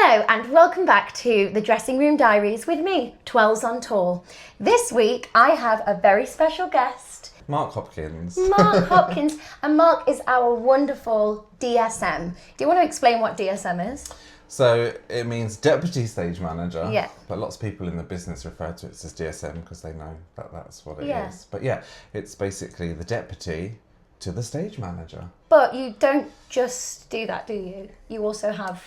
Hello and welcome back to the Dressing Room Diaries with me, TWELLS on Tour. This week I have a very special guest. Marc Hopkins. Marc Hopkins, and Marc is our wonderful DSM. Do you want to explain what DSM is? So it means Deputy Stage Manager. Yeah. But lots of people in the business refer to it as DSM because they know that that's what it Yeah. is. But yeah, it's basically the deputy to the stage manager. But you don't just do that, do you? You also have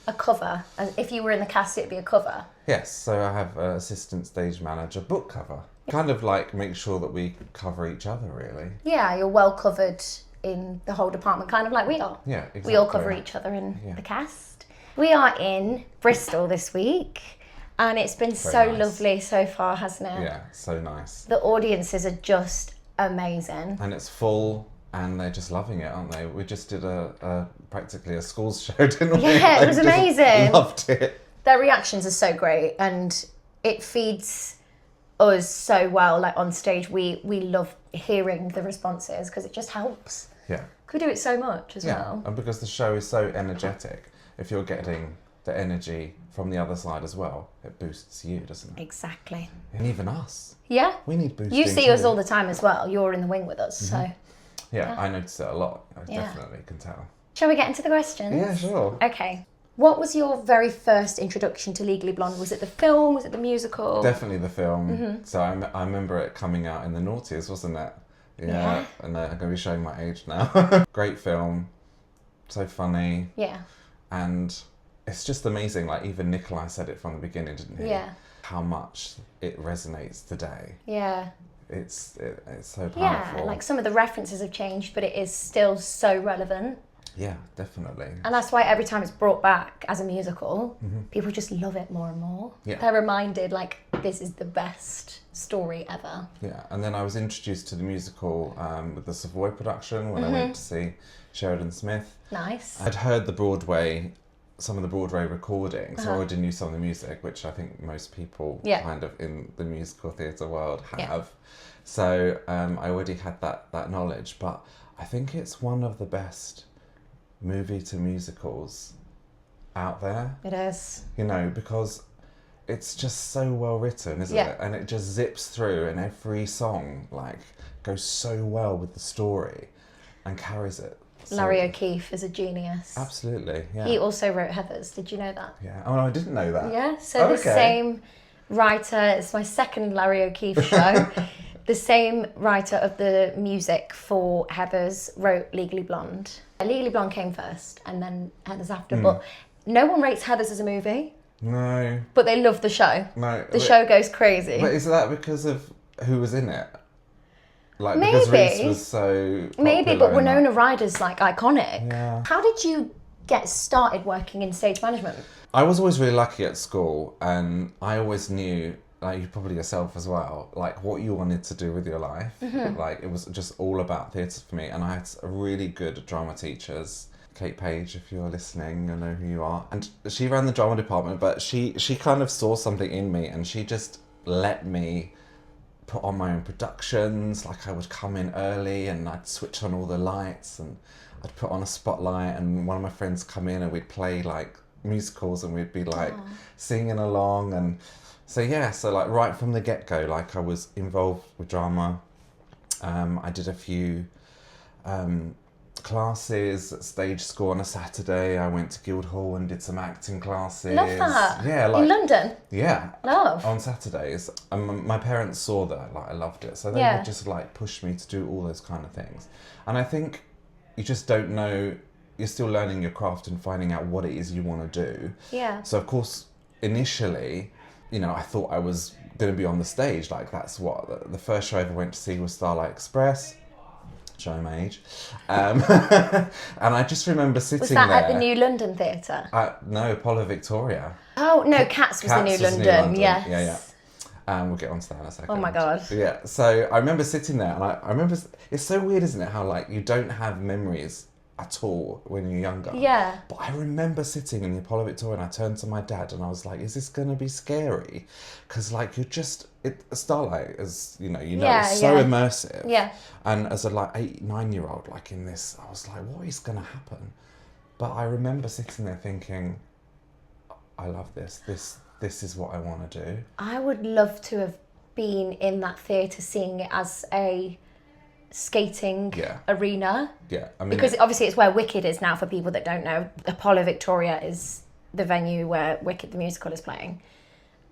a cover. And if you were in the cast, it'd be a cover. Yes, so I have assistant stage manager book cover. Kind of like make sure that we cover each other, really. Yeah, you're well covered in the whole department, kind of like we are. Yeah, exactly. We all cover each other in the cast. We are in Bristol this week, and it's been so lovely so far, hasn't it? Yeah, so nice. The audiences are just amazing. And it's full, and they're just loving it, aren't they? We just did practically a schools show, didn't we? Yeah, it was amazing. Loved it. Their reactions are so great, and it feeds us so well. Like on stage, we love hearing the responses because it just helps. Yeah. We do it so much as well. And because the show is so energetic, if you're getting the energy from the other side as well, it boosts you, doesn't it? Exactly. And even us. Yeah. We need boosting. You see us all the time as well. You're in the wing with us, so. Yeah, I notice it a lot. I definitely can tell. Shall we get into the questions? Yeah, sure. Okay. What was your very first introduction to Legally Blonde? Was it the film? Was it the musical? Definitely the film. So I remember it coming out in the noughties, wasn't it? Yeah. And I'm going to be showing my age now. Great film. So funny. Yeah. And it's just amazing. Like even Nikolai said it from the beginning, didn't he? Yeah. How much it resonates today. Yeah. It's so powerful. Yeah, like some of the references have changed, but it is still so relevant. Yeah, definitely. And that's why every time it's brought back as a musical, people just love it more and more. Yeah. They're reminded, like, this is the best story ever. Yeah, and then I was introduced to the musical with the Savoy production when I went to see Sheridan Smith. Nice. I'd heard some of the Broadway recordings, so I already knew some of the music, which I think most people kind of in the musical theatre world have. Yeah. So I already had that knowledge, but I think it's one of the best movie to musicals out there. It is. You know, because it's just so well written, isn't it? And it just zips through, and every song like goes so well with the story and carries it. Larry O'Keefe is a genius. Absolutely, yeah. He also wrote Heathers. Did you know that? Yeah. Oh, no, I didn't know that. Yeah, so the same writer, it's my second Larry O'Keefe show. The same writer of the music for Heathers wrote Legally Blonde. Legally Blonde came first and then Heathers after, but no one rates Heathers as a movie. No. But they love the show. No. The show goes crazy. But is that because of who was in it? Like, Maybe. because Reese was so Maybe, but Winona Ryder's like iconic. Yeah. How did you get started working in stage management? I was always really lucky at school, and I always knew, like you probably yourself as well, like what you wanted to do with your life. Like it was just all about theatre for me, and I had really good drama teachers. Kate Page, if you're listening, you know who you are. And she ran the drama department, but she kind of saw something in me, and she just let me put on my own productions. Like I would come in early and I'd switch on all the lights and I'd put on a spotlight, and one of my friends come in and we'd play like musicals and we'd be like singing along. And so like right from the get-go, like I was involved with drama. I did a few classes at Stage School on a Saturday. I went to Guildhall and did some acting classes. Love that. Yeah, like in London. Yeah. Love. On Saturdays. And my parents saw that, like I loved it. So they would just like push me to do all those kind of things. And I think you just don't know, you're still learning your craft and finding out what it is you want to do. Yeah. So of course, initially, you know, I thought I was going to be on the stage. Like that's what, the first show I ever went to see was Starlight Express. Showing my age. And I just remember sitting there. Was that at the New London Theatre? No, Apollo Victoria. Oh, no, Cats was the New London, yes. Yeah. We'll get onto that in a second. Oh my God. Yeah, so I remember sitting there, and I remember, it's so weird, isn't it, how like you don't have memories at all when you're younger. Yeah. But I remember sitting in the Apollo Victoria, and I turned to my dad and I was like, is this going to be scary? Because like you're just, Starlight is, you know, it's so immersive. Yeah. And as a like 8-9-year-old, like in this, I was like, what is going to happen? But I remember sitting there thinking, I love this. This is what I want to do. I would love to have been in that theatre, seeing it as a skating arena. Yeah, I mean, because obviously it's where Wicked is now. For people that don't know, Apollo Victoria is the venue where Wicked the musical is playing.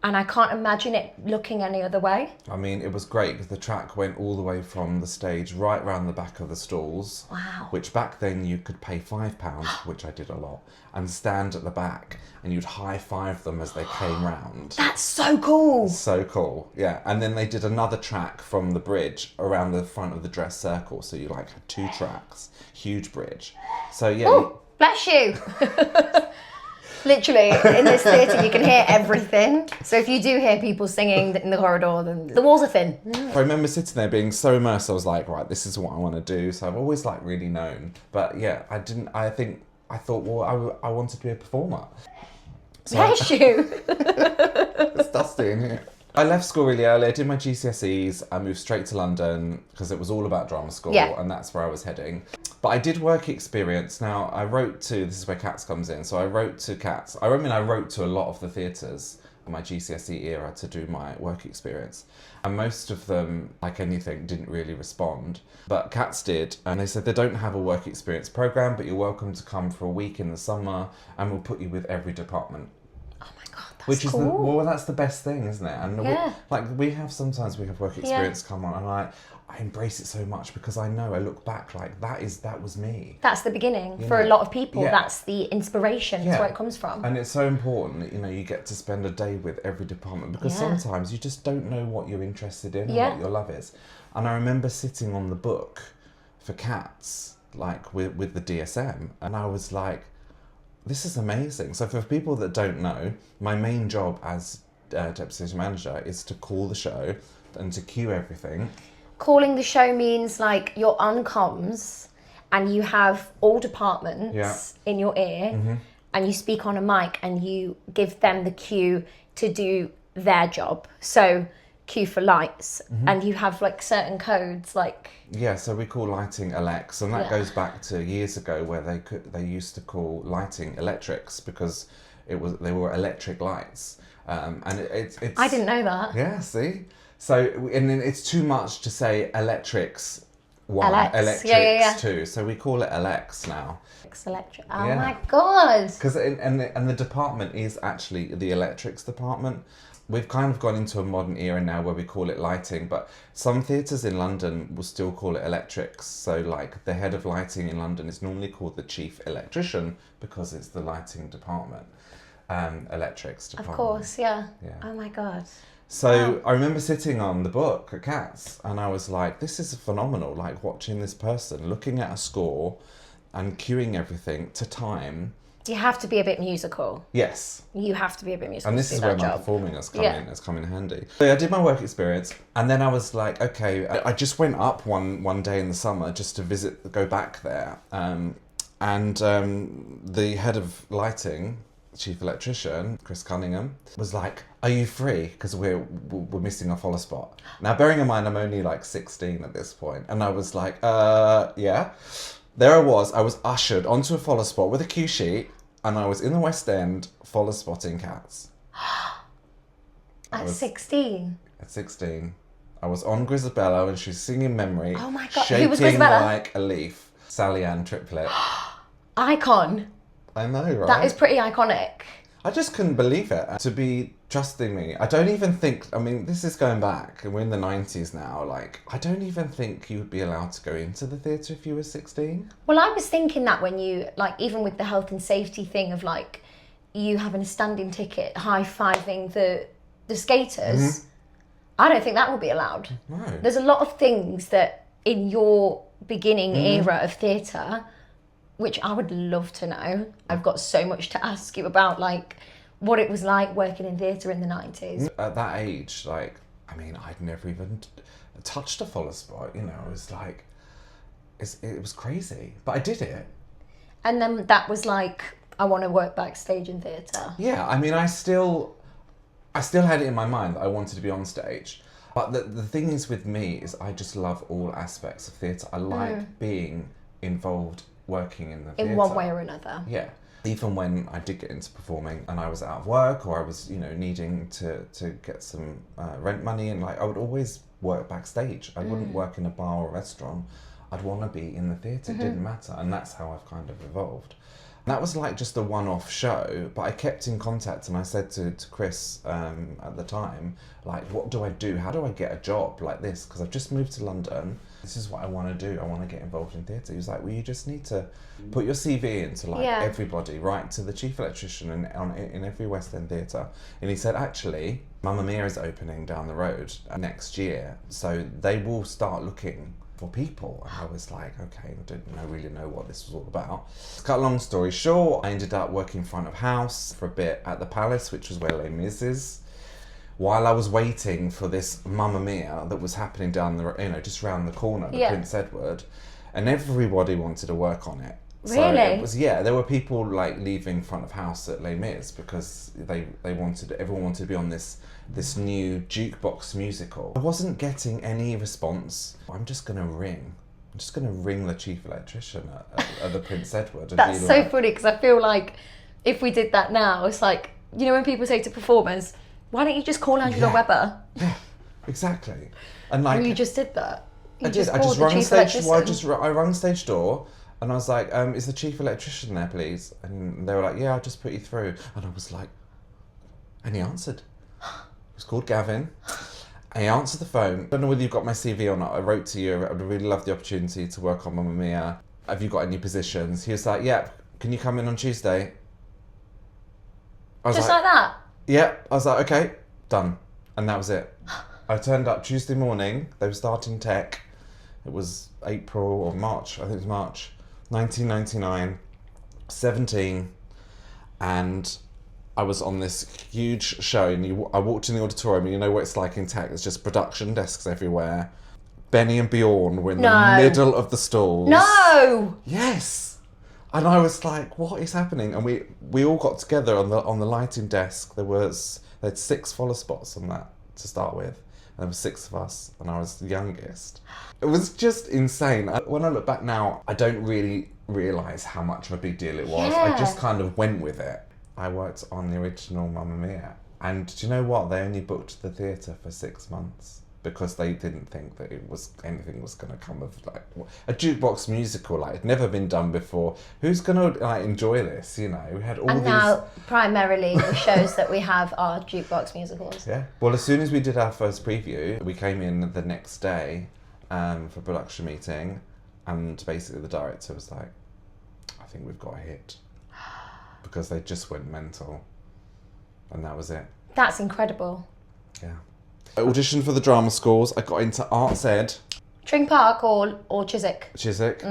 And I can't imagine it looking any other way. I mean, it was great because the track went all the way from the stage right round the back of the stalls. Wow. Which back then you could pay £5, which I did a lot, and stand at the back and you'd high five them as they came round. That's so cool. So cool, yeah. And then they did another track from the bridge around the front of the dress circle. So you like had 2 tracks, huge bridge. So yeah. Oh, bless you. Literally, in this theatre, you can hear everything. So if you do hear people singing in the corridor, then the walls are thin. I remember sitting there being so immersed. I was like, right, this is what I want to do. So I've always like really known. But yeah, I thought, well, I wanted to be a performer. So Bless you. It's dusty in here. I left school really early. I did my GCSEs. I moved straight to London because it was all about drama school, and that's where I was heading. But I did work experience. Now, I wrote to, this is where Cats comes in. So I wrote to Cats. I wrote to a lot of the theatres in my GCSE era to do my work experience. And most of them, like anything, didn't really respond. But Cats did. And they said they don't have a work experience programme, but you're welcome to come for a week in the summer and we'll put you with every department. Which is cool. That's the best thing, isn't it? And we have work experience come on, and I embrace it so much because I know I look back like that was me. That's the beginning for a lot of people. That's the inspiration. That's where it comes from. And it's so important that you get to spend a day with every department because sometimes you just don't know what you're interested in and what your love is. And I remember sitting on the book for Cats, like with the DSM, and I was like, this is amazing. So for people that don't know, my main job as deputy station manager is to call the show and to cue everything. Calling the show means like you're on comms and you have all departments in your ear and you speak on a mic and you give them the cue to do their job. So cue for lights and you have like certain codes like... Yeah, so we call lighting elects, and that goes back to years ago where they used to call lighting electrics because they were electric lights, and it's. I didn't know that. Yeah, see, so and then it's too much to say electrics one, electrics two, so we call it elects now. Electric. Oh my god! Because and the department is actually the electrics department. We've kind of gone into a modern era now where we call it lighting, but some theatres in London will still call it electrics. So like the head of lighting in London is normally called the chief electrician because it's the lighting department, electrics department. Of course, yeah. Oh my god. So I remember sitting on the book at Cats and I was like, this is phenomenal, like watching this person looking at a score and cueing everything to time. You have to be a bit musical. Yes. You have to be a bit musical. And this is where my performing has come in handy. So I did my work experience and then I was like, okay, I just went up one day in the summer just to go back there. And the head of lighting, chief electrician, Chris Cunningham, was like, are you free? Because we're missing a follow spot. Now, bearing in mind, I'm only like 16 at this point. And I was like, yeah. There I was ushered onto a follow spot with a cue sheet and I was in the West End follow spotting Cats. At 16? At 16. I was on Grisabella and she was singing Memory. Oh my god, shaking who was Grisabella? like a leaf. Sally Ann Triplett. Icon. I know, right? That is pretty iconic. I just couldn't believe it, to be trusting me. I don't even think, I mean, this is going back, and we're in the 90s now, like, I don't even think you would be allowed to go into the theatre if you were 16. Well, I was thinking that when you, like, even with the health and safety thing of, like, you having a standing ticket, high-fiving the skaters, I don't think that would be allowed. No. There's a lot of things that, in your beginning era of theatre, which I would love to know. I've got so much to ask you about, like, what it was like working in theatre in the 90s. At that age, like, I mean, I'd never even touched a follow spot, you know. It was like, it was crazy, but I did it. And then that was like, I want to work backstage in theatre. Yeah, I mean, I still had it in my mind that I wanted to be on stage. But the thing is with me is I just love all aspects of theatre. I like being involved working in the theatre. In one way or another. Yeah. even when I did get into performing and I was out of work or I was, you know, needing to get some rent money, and like I would always work backstage. I wouldn't work in a bar or restaurant. I'd want to be in the theatre. It didn't matter, and that's how I've kind of evolved. That was like just a one-off show, but I kept in contact, and I said to Chris at the time, like, what do I do? How do I get a job like this? Because I've just moved to London. This is what I want to do. I want to get involved in theatre. He was like, well, you just need to put your CV into like everybody, right, to the chief electrician in every West End theatre. And he said, actually, Mamma Mia is opening down the road next year, so they will start looking for people. And I was like, okay, I didn't really know what this was all about. To cut a long story short, I ended up working front of house for a bit at the Palace, which was where Les Mis is, while I was waiting for this Mamma Mia that was happening down the, you know, just round the corner, the Prince Edward, and everybody wanted to work on it. Really? So it was, there were people like leaving front of house at Les Mis because everyone wanted to be on this new jukebox musical. I wasn't getting any response. I'm just gonna ring the chief electrician at the Prince Edward. And That's so funny, because I feel like if we did that now, it's like, you know, when people say to performers, why don't you just call Angela Weber? Yeah, exactly. And like, well, you just did that. I did. I just rung stage. I rung stage door. And I was like, is the chief electrician there, please? And they were like, yeah, I'll just put you through. And I was like, and he answered. He was called Gavin. And he answered the phone. I don't know whether you've got my CV or not. I wrote to you, I would really love the opportunity to work on Mamma Mia. Have you got any positions? He was like, yeah, can you come in on Tuesday? I was just like that? Yeah. I was like, okay, done. And that was it. I turned up Tuesday morning. They were starting tech. It was April or March. I think it was March. 1999, 17, and I was on this huge show, and I walked in the auditorium, and you know what it's like in tech, there's just production desks everywhere. Benny and Bjorn were in the middle of the stalls. No! Yes! And I was like, what is happening? And we all got together on the lighting desk. They had 6 follow spots on that to start with. And there were 6 of us, and I was the youngest. It was just insane. When I look back now, I don't really realise how much of a big deal it was. I just kind of went with it. I worked on the original Mamma Mia. And do you know what? They only booked the theatre for 6 months because they didn't think that anything was going to come of like a jukebox musical. Like, it'd never been done before. Who's going to like enjoy this? You know, we had all these. Now, primarily, the shows that we have are jukebox musicals. Yeah. Well, as soon as we did our first preview, we came in the next day for production meeting, and basically the director was like, "I think we've got a hit," because they just went mental, and that was it. That's incredible. Yeah. I auditioned for the drama schools. I got into Arts Ed. Tring Park or Chiswick? Chiswick.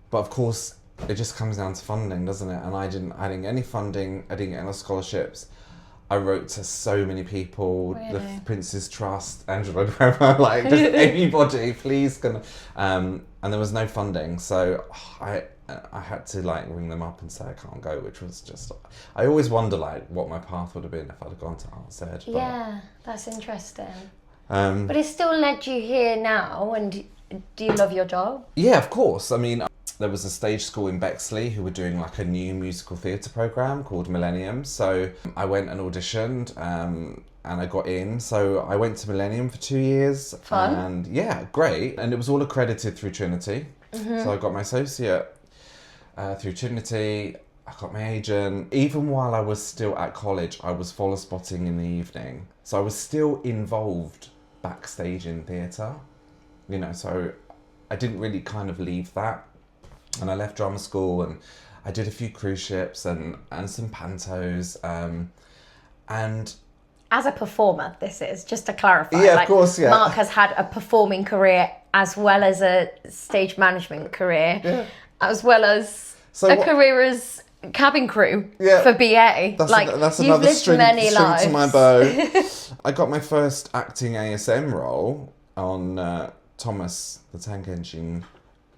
But of course, it just comes down to funding, doesn't it? And I didn't get any funding. I didn't get any scholarships. I wrote to so many people, really? The Prince's Trust, Angela Weber, like just anybody, please. And there was no funding, so I had to like ring them up and say I can't go, which was just. I always wonder like what my path would have been if I'd have gone to Arts Ed. Yeah, that's interesting. But it still led you here now, and do you love your job? Yeah, of course. I mean, there was a stage school in Bexley who were doing like a new musical theatre programme called Millennium. So I went and auditioned and I got in. So I went to Millennium for 2 years. Fun. And yeah, great. And it was all accredited through Trinity. So I got my associate through Trinity. I got my agent. Even while I was still at college, I was follow spotting in the evening. So I was still involved backstage in theatre. You know, so I didn't really kind of leave that. And I left drama school and I did a few cruise ships and some pantos. And as a performer, this is, just to clarify. Yeah, like, of course, yeah. Mark has had a performing career as well as a stage management career, as well as career as cabin crew for BA. That's another string to my bow. I got my first acting ASM role on Thomas the Tank Engine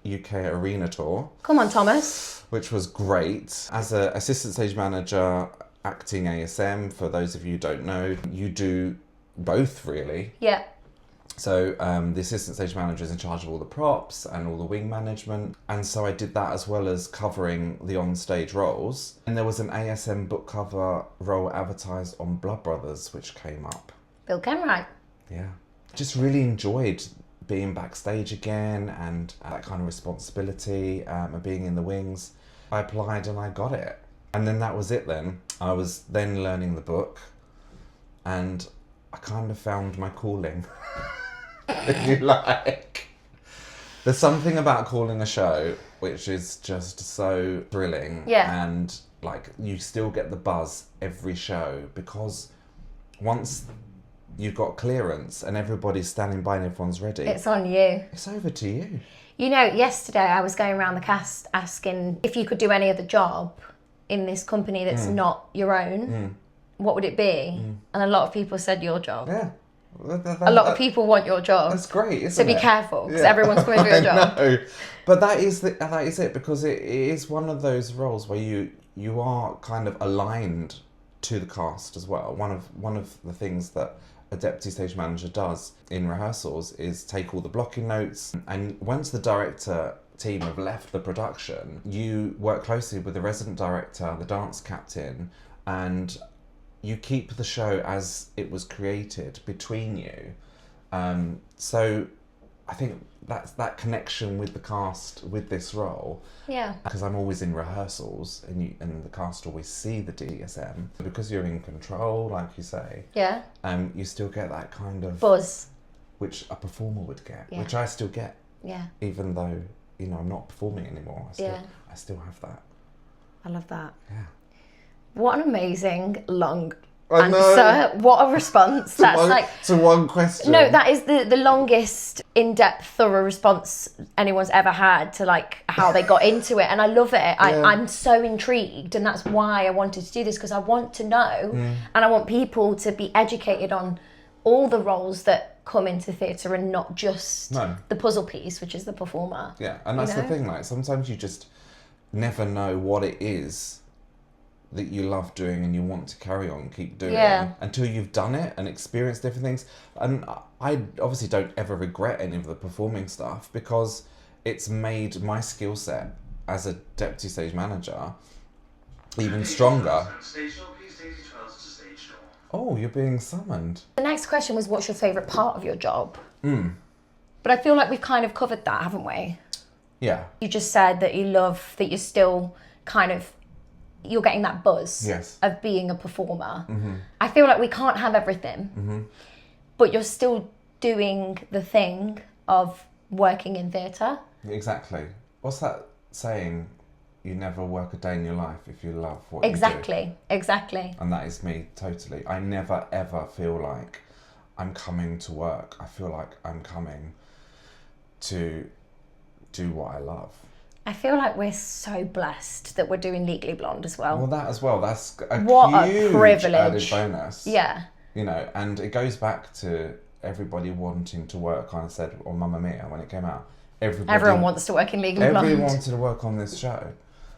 UK Arena Tour. Come on, Thomas. Which was great. As an assistant stage manager, acting ASM, for those of you who don't know, you do both really. Yeah. So the assistant stage manager is in charge of all the props and all the wing management. And so I did that as well as covering the on-stage roles. And there was an ASM book cover role advertised on Blood Brothers, which came up. Bill Kenwright. Yeah. Just really enjoyed being backstage again and that kind of responsibility and being in the wings. I applied and I got it. And then that was it then. I was then learning the book and I kind of found my calling. If you like. There's something about calling a show which is just so thrilling. Yeah. And like you still get the buzz every show because once you've got clearance and everybody's standing by and everyone's ready, It's on you. it's over to you. You know, yesterday I was going around the cast asking if you could do any other job in this company that's not your own, what would it be? And a lot of people said your job. Yeah. A lot of people want your job. That's great, isn't So it? be careful, because everyone's going to do a job. No. But that is it, because it is one of those roles where you are kind of aligned to the cast as well. One of the things that a deputy stage manager does in rehearsals is take all the blocking notes, and once the director team have left the production, you work closely with the resident director, the dance captain, and you keep the show as it was created between you. So I think that's that connection with the cast with this role. Yeah. Because I'm always in rehearsals and the cast always see the DSM. Because you're in control, like you say, Yeah. you still get that kind of Buzz. which a performer would get, Yeah. which I still get, Yeah. even though, you know, I'm not performing anymore. I still have that. I love that. Yeah. What an amazing long I know. answer. What a response. To one question. No, that is the longest, in-depth, thorough response anyone's ever had to like how they got into it, and I love it. I'm so intrigued, and that's why I wanted to do this, because I want to know, and I want people to be educated on all the roles that come into theatre and not just the puzzle piece, which is the performer. Yeah, and that's the thing. Like sometimes you just never know what it is that you love doing and you want to carry on, keep doing until you've done it and experienced different things. And I obviously don't ever regret any of the performing stuff because it's made my skill set as a deputy stage manager even stronger. Oh, you're being summoned. The next question was, what's your favourite part of your job? But I feel like we've kind of covered that, haven't we? Yeah. You just said that you love that you're still kind of, you're getting that buzz of being a performer. I feel like we can't have everything, but you're still doing the thing of working in theatre. Exactly. What's that saying? You never work a day in your life if you love what you do. Exactly. And that is me, totally. I never ever feel like I'm coming to work. I feel like I'm coming to do what I love. I feel like we're so blessed that we're doing Legally Blonde as well. Well, that as well. That's a huge privilege. Added bonus. Yeah. You know, and it goes back to everybody wanting to work. I said on Mamma Mia when it came out. Everyone wants to work in Legally Blonde. Everyone wanted to work on this show.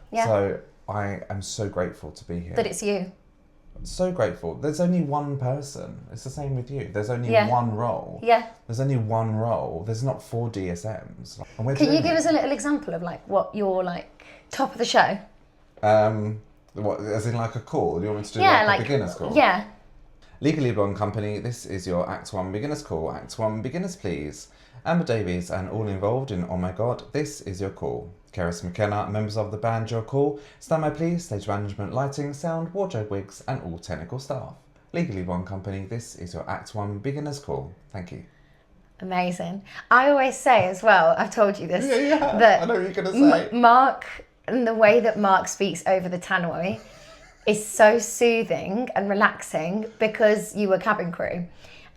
Yeah. So I am so grateful to be here. That it's you. So grateful. There's only one person. It's the same with you. There's only one role. Yeah. There's only one role. There's not 4 DSMs. Can you give us a little example of like what your like top of the show? What, as in like a call? Do you want me to do like a beginner's call? Yeah. Legally Blonde Company, this is your Act 1 beginner's call. Act 1 beginners please. Amber Davies and all involved in Oh My God, this is your call. Keris McKenna, members of the band, your call. Standby please, stage management, lighting, sound, wardrobe, wigs and all technical staff. Legally Blonde Company, this is your Act 1 beginner's call. Thank you. Amazing. I always say as well, I've told you this, that I know what you're going to say. Mark, and the way that Mark speaks over the tannoy is so soothing and relaxing because you were cabin crew.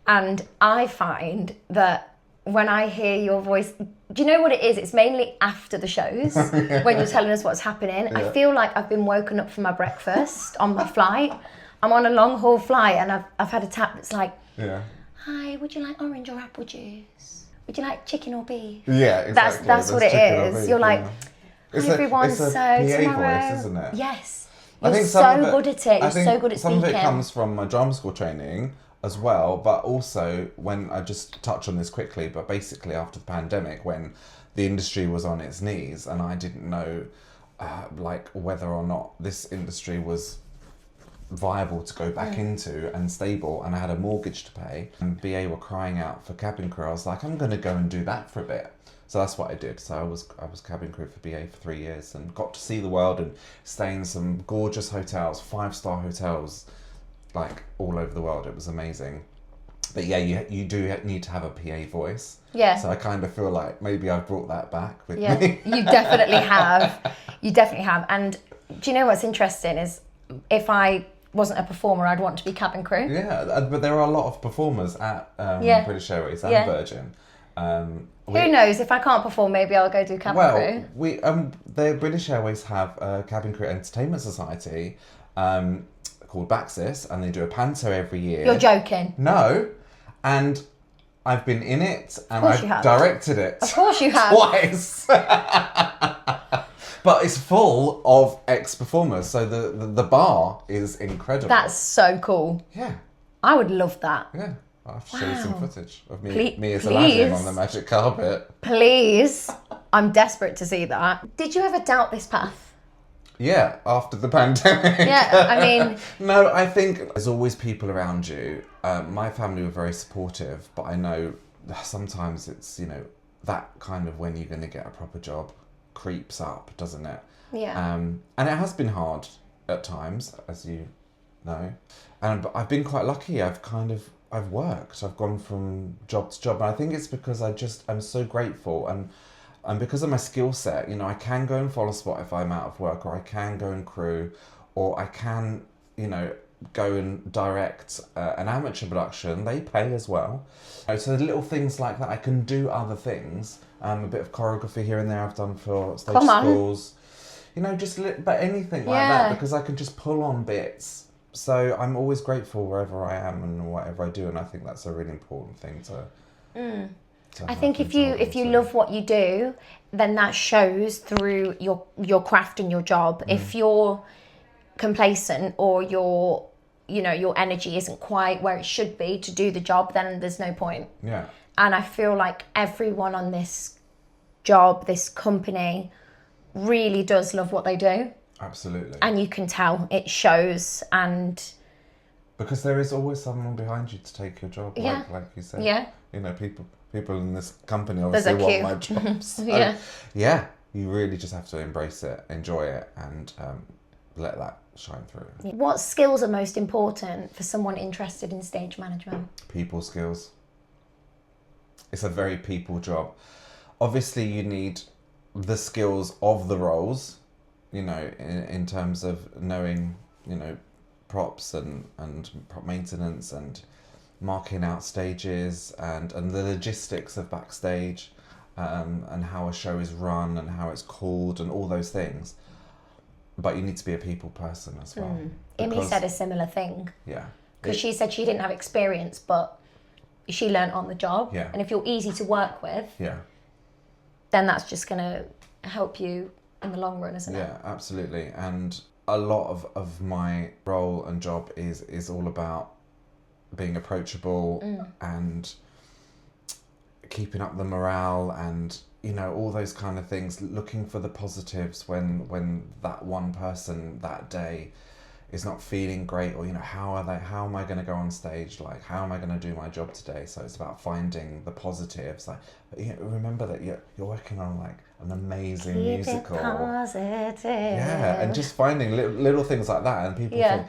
And I find that when I hear your voice, do you know what it is? It's mainly after the shows when you're telling us what's happening. Yeah. I feel like I've been woken up for my breakfast on my flight. I'm on a long haul flight and I've had a tap that's like, hi, would you like orange or apple juice? Would you like chicken or beef? Yeah, exactly. That's what it is. You're like, hi everyone, it's a so PA tomorrow. voice, isn't it? Yes. You're so good at it. You're so good at speaking. Some of it comes from my drama school training. as well. But also, when I just touch on this quickly, but basically after the pandemic, when the industry was on its knees and I didn't know like whether or not this industry was viable to go back into and stable, and I had a mortgage to pay, and BA were crying out for cabin crew, I was like, I'm going to go and do that for a bit. So that's what I did. So I was cabin crew for BA for 3 years and got to see the world and stay in some gorgeous hotels, 5-star hotels, like all over the world. It was amazing. But yeah, you do need to have a PA voice. Yeah. So I kind of feel like maybe I've brought that back with Yeah, me. you definitely have. You definitely have. And do you know what's interesting is if I wasn't a performer, I'd want to be cabin crew. Yeah, but there are a lot of performers at British Airways and Virgin. Who knows? If I can't perform, maybe I'll go do cabin crew. Well, the British Airways have a cabin crew entertainment society called Backstage, and they do a panto every year. You're joking. No, and I've been in it and course you I've have. directed it. Of course you have. Twice. But it's full of ex-performers, so the bar is incredible. That's so cool. Yeah. I would love that. Yeah. I'll have to show you some footage of me, Please- me as please. Aladdin on the magic carpet. Please. I'm desperate to see that. Did you ever doubt this path? Yeah, after the pandemic. Yeah, I mean... No, I think there's always people around you. My family were very supportive, but I know sometimes it's, that kind of when you're going to get a proper job creeps up, doesn't it? Yeah. And it has been hard at times, as you know. But I've been quite lucky. I've worked. I've gone from job to job. And I think it's because I'm so grateful. And because of my skill set, I can go and follow spot if I'm out of work, or I can go and crew, or I can, go and direct an amateur production. They pay as well. So little things like that. I can do other things. A bit of choreography here and there I've done for stage schools. But anything like that, because I can just pull on bits. So I'm always grateful wherever I am and whatever I do, and I think that's a really important thing to I think if you love what you do, then that shows through your craft and your job. If you're complacent or your energy isn't quite where it should be to do the job, then there's no point. Yeah. And I feel like everyone on this job, this company, really does love what they do. Absolutely. And you can tell, it shows. And because there is always someone behind you to take your job, like you said. Yeah. People in this company obviously want my job. So, yeah, you really just have to embrace it, enjoy it, and let that shine through. What skills are most important for someone interested in stage management? People skills. It's a very people job. Obviously, you need the skills of the roles, in terms of knowing, props and prop maintenance and marking out stages and the logistics of backstage, and how a show is run and how it's called and all those things. But you need to be a people person as well. Imi said a similar thing. Yeah. Because she said she didn't have experience, but she learnt on the job. Yeah. And if you're easy to work with, then that's just going to help you in the long run, isn't it? Yeah, absolutely. And a lot of my role and job is all about being approachable and keeping up the morale and all those kind of things, looking for the positives when that one person that day is not feeling great, or how am I going to go on stage, like how am I going to do my job today? So it's about finding the positives, like remember that you're working on like an amazing musical. Positive. Yeah, and just finding little things like that, and people think,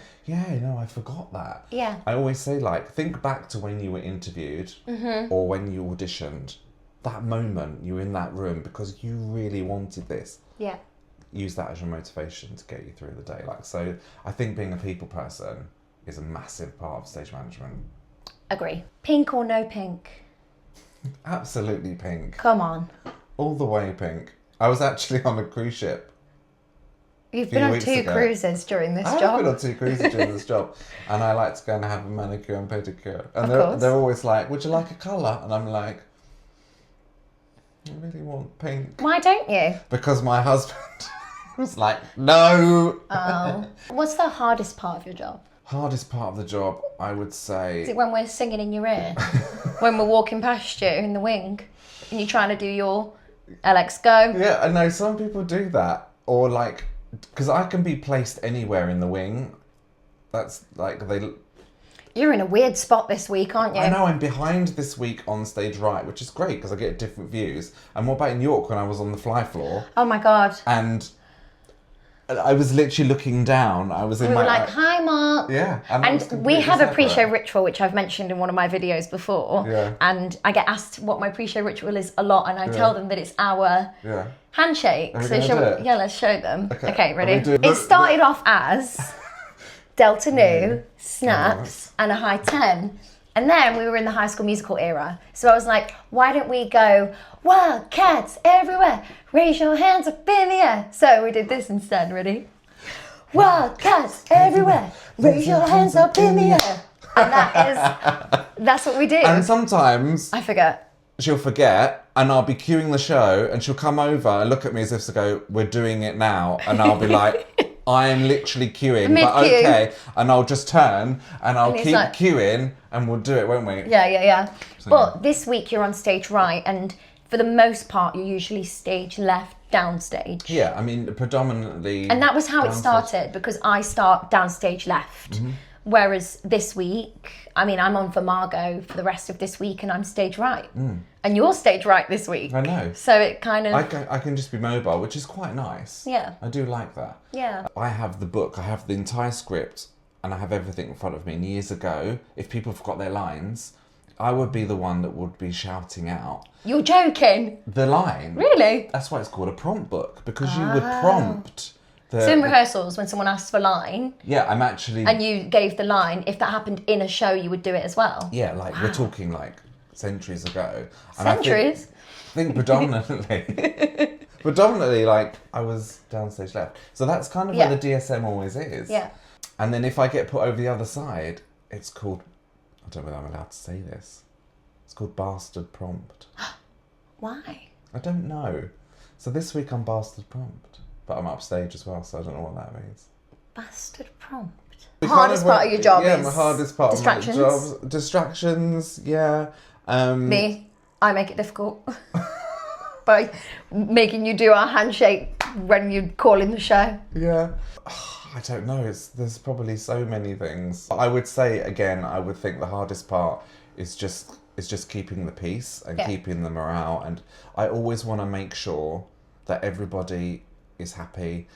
I forgot that. Yeah. I always say, like, think back to when you were interviewed or when you auditioned. That moment you were in that room because you really wanted this. Yeah. Use that as your motivation to get you through the day. Like, so I think being a people person is a massive part of stage management. Agree. Pink or no pink? Absolutely pink. Come on. All the way pink. I was actually on a cruise ship. You've been on 2 cruises during this job. I've been on 2 cruises during this job, and I like to go and have a manicure and pedicure. And Of they're always like, "Would you like a colour?" And I'm like, "I really want pink." Why don't you? Because my husband was like, "No." Oh. What's the hardest part of your job? Hardest part of the job, I would say. Is it when we're singing in your ear? When we're walking past you in the wing and you're trying to do your LX go? Yeah, I know some people do that. Or like, because I can be placed anywhere in the wing. That's like You're in a weird spot this week, aren't you? I know, I'm behind this week on stage right, which is great because I get different views. And what about in York when I was on the fly floor? Oh my God. And I was literally looking down. I was in We my... were like, hi, Mark. Yeah. And we have a pre-show ritual, which I've mentioned in one of my videos before. Yeah. And I get asked what my pre-show ritual is a lot, and I tell them that it's our handshake. Are we So gonna do it? yeah, let's show them. Okay, Are ready? we doing It started off as Delta Nu, snaps, and a high 10. And then we were in the High School Musical era. So I was like, why don't we go, Wildcats everywhere, raise your hands up in the air. So we did this instead, ready? Wildcats everywhere, raise your hands up in the air. And that's what we do. And sometimes I forget. she'll forget and I'll be queuing the show and she'll come over and look at me as if to go, we're doing it now. And I'll be like, I am literally queuing, but Mid-queue. okay. And I'll just turn and I'll he's keep like- queuing and we'll do it, won't we? Yeah. But this week you're on stage right, and for the most part you're usually stage left, downstage. Yeah, I mean, predominantly... And that was how it downstage. started, because I start downstage left. Mm-hmm. Whereas this week, I mean, I'm on for Margot for the rest of this week and I'm stage right. And you're stage right this week. I know. So it kind of... I can just be mobile, which is quite nice. Yeah. I do like that. Yeah. I have the book, I have the entire script, and I have everything in front of me. And years ago, if people forgot their lines, I would be the one that would be shouting out You're joking? the line. Really? That's why it's called a prompt book, because you would prompt the... So in rehearsals, when someone asks for a line Yeah, I'm actually... and you gave the line, if that happened in a show, you would do it as well? Yeah, like we're talking like centuries ago. And Centuries? I think predominantly like I was downstage left. So that's kind of where the DSM always is. Yeah. And then if I get put over the other side, it's called, I don't know whether I'm allowed to say this. It's called bastard prompt. Why? I don't know. So this week I'm bastard prompt. But I'm upstage as well, so I don't know what that means. Bastard prompt. We Hardest part of your job yeah, is my hardest part distractions. of my job. Distractions, yeah. Me, I make it difficult by making you do our handshake when you call in the show. Yeah. I don't know. There's probably so many things. I would say again, I would think the hardest part is just keeping the peace and keeping the morale. And I always want to make sure that everybody is happy.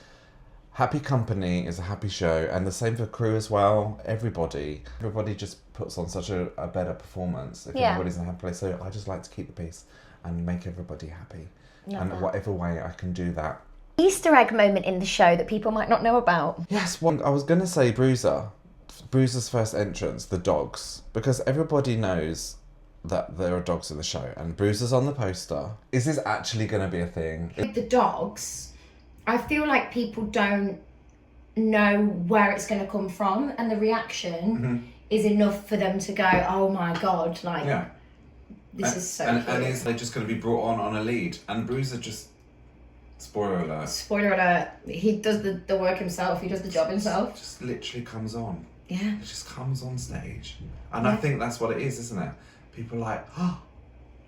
Happy company is a happy show, and the same for crew as well. Everybody just puts on such a better performance if everybody's in a happy place. So I just like to keep the peace and make everybody happy. Whatever way I can do that. Easter egg moment in the show that people might not know about. Yes, I was going to say Bruiser's first entrance, the dogs, because everybody knows that there are dogs in the show, and Bruiser's on the poster. Is this actually going to be a thing? With the dogs, I feel like people don't know where it's going to come from, and the reaction is enough for them to go, oh my God, like, this is so cute. And is they just going to be brought on a lead? And Bruiser just... Spoiler alert, he does the work himself, he does the job himself. Just literally comes on. Yeah. It just comes on stage. And I think that's what it is, isn't it? People are like, oh,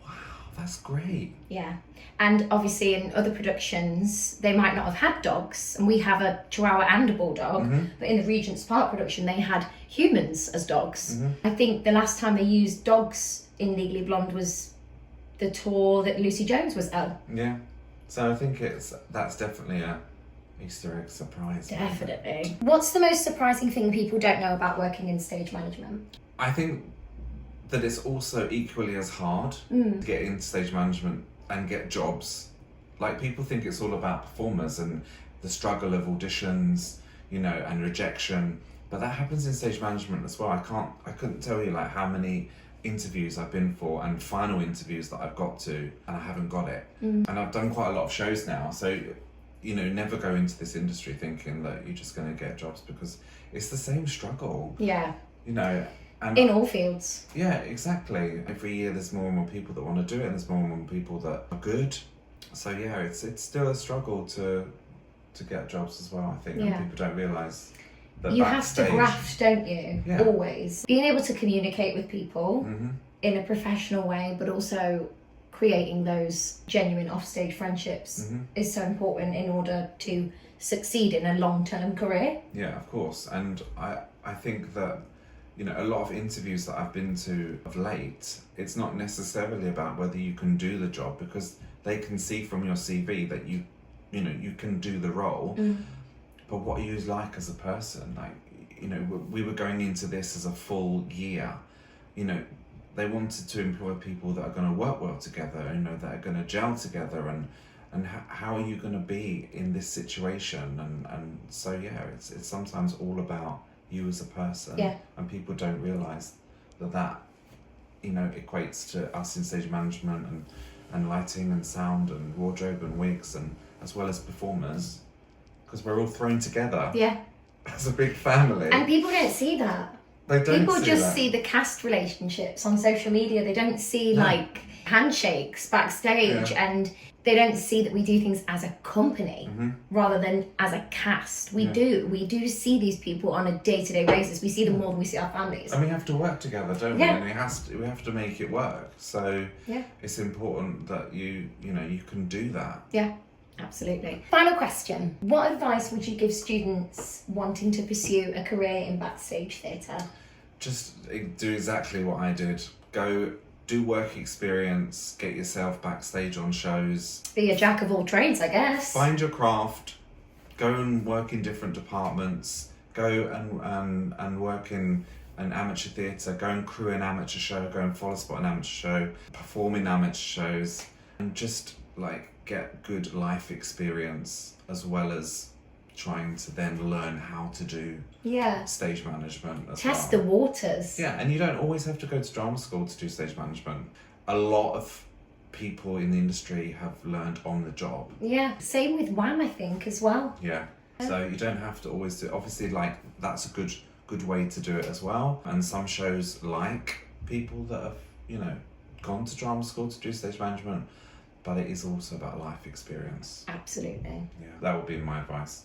wow, that's great. Yeah. And obviously in other productions, they might not have had dogs, and we have a Chihuahua and a Bulldog, but in the Regent's Park production, they had humans as dogs. I think the last time they used dogs in Legally Blonde was the tour that Lucy Jones was at. Yeah. So I think that's definitely a Easter egg surprise. Definitely. What's the most surprising thing people don't know about working in stage management? I think that it's also equally as hard to get into stage management and get jobs. Like, people think it's all about performers and the struggle of auditions, and rejection, but that happens in stage management as well. I couldn't tell you like how many interviews I've been for and final interviews that I've got to and I haven't got it. And I've done quite a lot of shows now, so never go into this industry thinking that you're just going to get jobs, because it's the same struggle. Yeah. And in all fields. Yeah, exactly. Every year there's more and more people that want to do it, and there's more and more people that are good. So yeah, it's still a struggle to get jobs as well, I think, and people don't realise. You have to graft, don't you? Yeah. Always. Being able to communicate with people Mm-hmm. in a professional way, but also creating those genuine offstage friendships Mm-hmm. is so important in order to succeed in a long-term career. Yeah, of course. And I think that, you know, a lot of interviews that I've been to of late, it's not necessarily about whether you can do the job, because they can see from your CV that you know, you can do the role. But what are you like as a person? Like, you know, we were going into this as a full year. You know, they wanted to employ people that are going to work well together, you know, that are going to gel together, and how are you going to be in this situation? And so, yeah, it's sometimes all about you as a person. Yeah. And people don't realise that, you know, equates to us in stage management and lighting and sound and wardrobe and wigs, and as well as performers, because we're all thrown together as a big family. And people don't see that. They don't People see just that. see the cast relationships on social media. They don't see like handshakes backstage, and they don't see that we do things as a company rather than as a cast. We do see these people on a day-to-day basis. We see them more than we see our families. And we have to work together, don't we? And we have to make it work. So it's important that you know, you can do that. Yeah, absolutely. Final question. What advice would you give students wanting to pursue a career in backstage theatre? Just do exactly what I did. Go do work experience, get yourself backstage on shows. Be a jack of all trades, I guess. Find your craft, go and work in different departments, go and work in an amateur theatre, go and crew an amateur show, go and follow spot an amateur show, perform in amateur shows, and just like get good life experience, as well as trying to then learn how to do stage management as Test well. the waters. Yeah, and you don't always have to go to drama school to do stage management. A lot of people in the industry have learned on the job. Yeah, same with WAM, I think, as well. Yeah, so you don't have to always do. Obviously, like, that's a good way to do it as well. And some shows like people that have, you know, gone to drama school to do stage management, but it is also about life experience. Absolutely. Yeah, that would be my advice.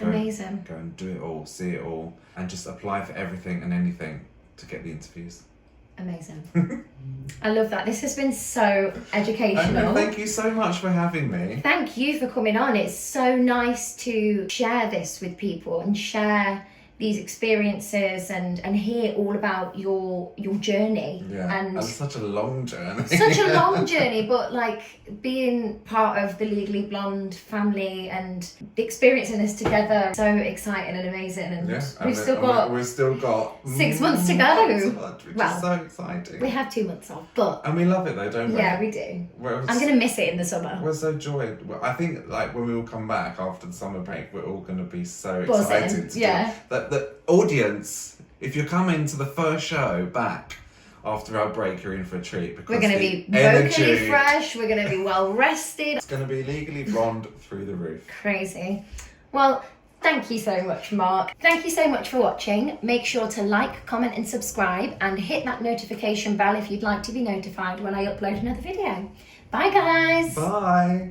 Amazing. Go and do it all, see it all, and just apply for everything and anything to get the interviews. Amazing. I love that. This has been so educational. Thank you so much for having me. Thank you for coming on. It's so nice to share this with people and share these experiences and hear all about your journey. Yeah, and such a long journey. Such a long journey, but like being part of the Legally Blonde family and experiencing this together, so exciting and amazing. And we've still got 6 months to go. Which is so exciting. We have 2 months off, but and we love it though, don't we? Yeah, we do. I'm gonna miss it in the summer. We're so joyed. I think like when we all come back after the summer break, we're all gonna be so excited to do that. The audience, if you're coming to the first show back after our break, you're in for a treat, because we're going to be vocally fresh, we're going to be well rested. It's going to be Legally Blonde through the roof. Crazy. Well, thank you so much, Mark. Thank you so much for watching. Make sure to like, comment and subscribe, and hit that notification bell if you'd like to be notified when I upload another video. Bye guys. Bye.